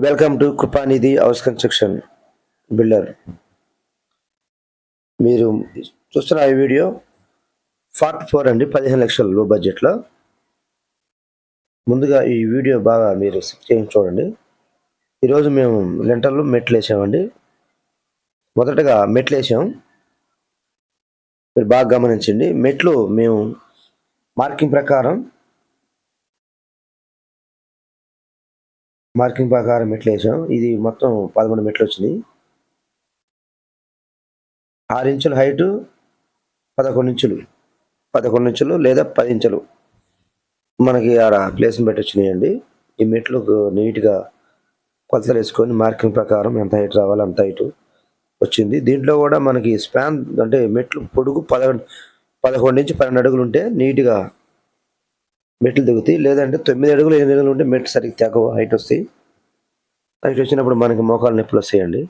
Welcome to Kripanidhi house construction builder. మీరు చూస్తున్న ఈ వీడియో 44 అండి, 15 లక్షల లో బడ్జెట్లో. ముందుగా ఈ వీడియో బాగా మీరు చూడండి. ఈరోజు మేము లెంటర్లు మెట్లు వేసామండి. మొదటగా మెట్లు వేసాం, మీరు బాగా గమనించండి. మెట్లు మేము మార్కింగ్ ప్రకారం మెట్లు వేసాం. ఇది మొత్తం 13 మెట్లు వచ్చినాయి. 6 ఇంచుల హైటు, 11 ఇంచులు లేదా 10 ఇంచులు మనకి ఆడ ప్లేస్ని బట్టి వచ్చినాయండి. ఈ మెట్లు నీట్గా కొలతలు వేసుకొని మార్కింగ్ ప్రకారం ఎంత హైట్ రావాలో అంత హైట్ వచ్చింది. దీంట్లో కూడా మనకి స్పాన్ అంటే మెట్లు పొడుగు 11 నుంచి 12 అడుగులు ఉంటే నీట్గా మెట్లు దిగుతాయి. లేదంటే 9 అడుగులు 8 అడుగులు ఉంటే మెట్లు సరిగ్గా తక్కువ హైట్ వస్తాయి. హైట్ వచ్చినప్పుడు మనకి మోకాలు నొప్పులు వస్తాయండి.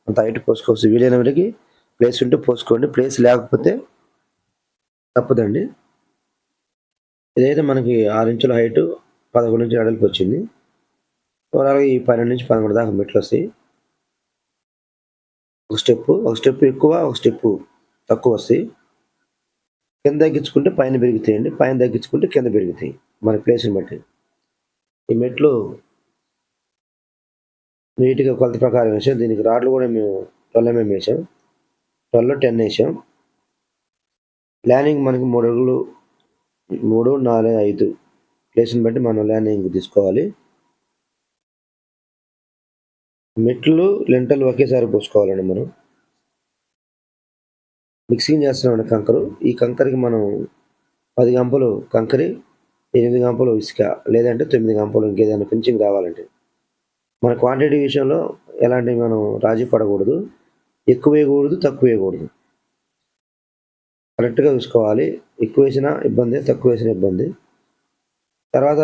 అంత హైట్ పోసుకోవచ్చు. వీలైన వరకు ప్లేస్ ఉంటే పోసుకోండి, ప్లేస్ లేకపోతే తప్పదండి. ఇదైతే మనకి 6 ఇంచుల హైటు, 11 ఇంచుల అడలికి వచ్చింది. ఓవరాల్గా ఈ 12 నుంచి 13 దాకా మెట్లు వస్తాయి. ఒక స్టెప్ ఎక్కువ, ఒక స్టెప్ తక్కువ వస్తాయి. కింద తగ్గించుకుంటే పైన పెరుగుతాయండి, పైన తగ్గించుకుంటే కింద పెరుగుతాయి మన ప్లేస్ని బట్టి. ఈ మెట్లు నీట్గా కొలత ప్రకారం వేసాం. దీనికి రాడ్లు కూడా మేము 12 mm వేసాం, 12 10 వేసాం. ల్యాండింగ్ మనకి 3 అడుగులు, 3, 4, 5 ప్లేస్ని బట్టి మనం ల్యాండింగ్ తీసుకోవాలి. మెట్లు లెంటర్లు ఒకేసారి పోసుకోవాలండి. మనం మిక్సింగ్ చేస్తున్నామండి కంకరు. ఈ కంకరికి మనం 10 గంపలు కంకరి, 8 గంపలు ఇసుక, లేదంటే 9 గంపలు ఇంకేదైనా ఫినిషింగ్ రావాలంటే. మన క్వాంటిటీ విషయంలో ఎలాంటి మనం రాజీ పడకూడదు, ఎక్కువ వేయకూడదు, తక్కువ వేయకూడదు. కరెక్ట్గా చూసుకోవాలి. ఎక్కువ వేసినా ఇబ్బంది, తక్కువ వేసిన ఇబ్బంది. తర్వాత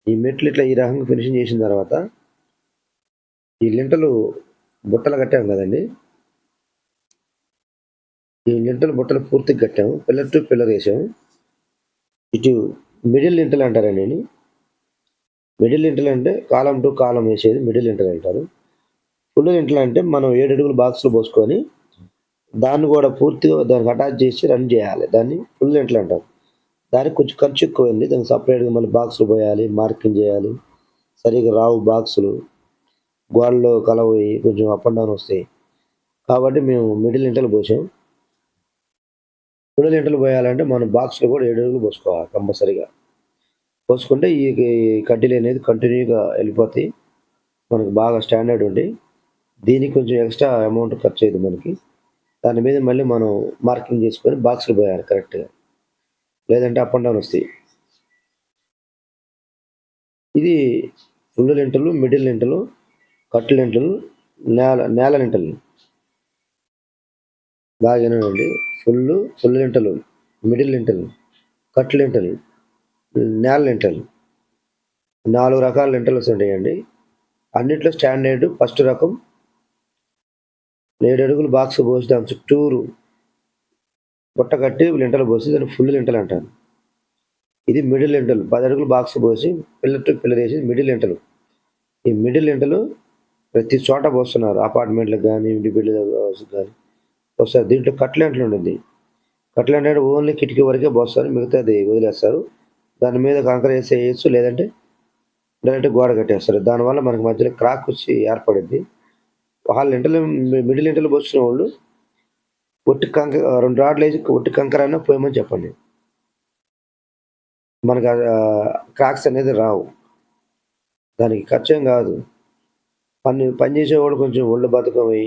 ఈ మెట్లు ఇట్లా ఈ రకంగా ఫినిషింగ్ చేసిన తర్వాత ఈ లింటలు బుట్టలు కట్టాము కదండి. ఈ లింటలు బుట్టలు పూర్తిగా కట్టాము. పిల్లర్ టు పిల్లర్ వేసాము. ఇటు మిడిల్ లింటల్ అంటారండి. మిడిల్ లింటల్ అంటే కాలం టు కాలం వేసేది మిడిల్ లింటల్ అంటారు. ఫుల్ లింటల్ అంటే మనం 7 అడుగులు బాక్స్లో పోసుకొని దాన్ని కూడా పూర్తిగా దానికి అటాచ్ చేసి రన్ చేయాలి. దాన్ని ఫుల్ లింటల్ అంటారు. దానికి కొంచెం ఖర్చు ఎక్కువైంది. దానికి సపరేట్గా మళ్ళీ బాక్సులు పోయాలి, మార్కింగ్ చేయాలి. సరిగ్గా రావు బాక్సులు, గోడలో కలవయి కొంచెం అప్ అండ్ డౌన్ వస్తాయి. కాబట్టి మేము మిడిల్ లింటల్ పోసాం. ఫుల్ లింటల్ పోయాలంటే మనం బాక్స్లో కూడా 7 అడుగులు పోసుకోవాలి కంపల్సరీగా. పోసుకుంటే ఈ కడ్డీలు అనేది కంటిన్యూగా వెళ్ళిపోతాయి. మనకు బాగా స్టాండర్డ్ ఉండి దీనికి కొంచెం ఎక్స్ట్రా అమౌంట్ ఖర్చు అయ్యింది మనకి. దాని మీద మళ్ళీ మనం మార్కింగ్ చేసుకొని బాక్స్లు పోయాలి కరెక్ట్గా, లేదంటే అప్ అండ్ డౌన్ వస్తాయి. ఇది ఫుల్ లింటలు, మిడిల్ లింటలు, కట్టు లింటలు, నేల లింటలు. బాగా వినండి. ఫుల్ లింటలు, మిడిల్ లింటలు, కట్టు లింటలు, నేల లింటలు, 4 రకాల లింటల్స్ ఉంటాయండి. అన్నింటిలో స్టాండర్డ్ ఫస్ట్ రకం 7 అడుగులు బాక్స్ పోసి దాని చుట్టూరు బుట్ట కట్టి లింటలు పోసి దాన్ని ఫుల్ లింటల్ అంటారు. ఇది మిడిల్ లింటల్, 10 అడుగులు బాక్స్ పోసి పిల్లర్ టు పిల్లర్ వేసి మిడిల్ లింటలు. ఈ మిడిల్ లింటలు ప్రతి చోట పోస్తున్నారు, అపార్ట్మెంట్లకు కానీ, ఇండివిజువల్ హౌస్కి కానీ వస్తారు. దీంట్లో కట్ల లింటలు ఉంటుంది. కట్ల లింటల్ ఓన్లీ కిటికీ వరకే పోస్తారు, మిగతాది వదిలేస్తారు. దాని మీద కంకర వేయచ్చు, లేదంటే డైరెక్ట్ గోడ కట్టేస్తారు. దానివల్ల మనకి మధ్యలో క్రాక్ వచ్చి ఏర్పడింది. వాళ్ళ లింటలు మిడిల్ లింటలు పోసిన వాళ్ళు ఒట్టి 2 రాడ్లు వేసి ఒట్టి కంకర అయినా పోయమని చెప్పండి. మనకు క్రాక్స్ అనేది రావు. దానికి ఖర్చేం కాదు. పని చేసేవాడు కొంచెం ఒళ్ళు బతకమై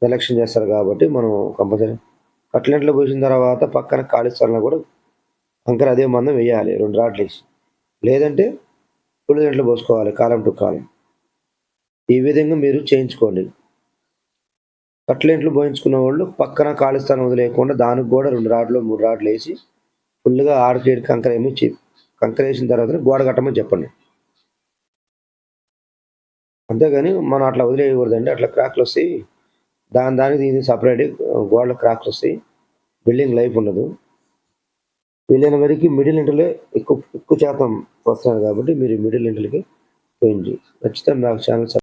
నిర్లక్ష్యం చేస్తారు కాబట్టి మనం కంపల్సరీ కట్లెంట్లో పోసిన తర్వాత పక్కన ఖాళీ స్థలంలో కూడా కంకర అదే మందం వేయాలి, 2 రాడ్లు వేసి. లేదంటే ఫుల్ లింటలు పోసుకోవాలి కాలం టు కాలం. ఈ విధంగా మీరు చేయించుకోండి. కట్లెంట్లు పోయించుకున్న వాళ్ళు పక్కన ఖాళీ స్థలం వదిలేయకుండా దానికి కూడా 2 రాడ్లు 3 రాడ్లు వేసి ఫుల్గా 6 కంకర ఏమి కంకర వేసిన తర్వాత గోడ కట్టమని చెప్పండి. అంతేగాని మనం అట్లా వదిలేయకూడదండి. అట్లా క్రాక్లు వస్తాయి. దానికి దీనికి సపరేట్ గోడల క్రాక్స్ వస్తాయి. బిల్డింగ్ లైఫ్ ఉండదు. వీలైన వరకు మిడిల్ లింటలే ఎక్కువ శాతం వస్తున్నారు కాబట్టి మీరు మిడిల్ లింటల్కి పోయింది. నచ్చితే నాకు ఛానల్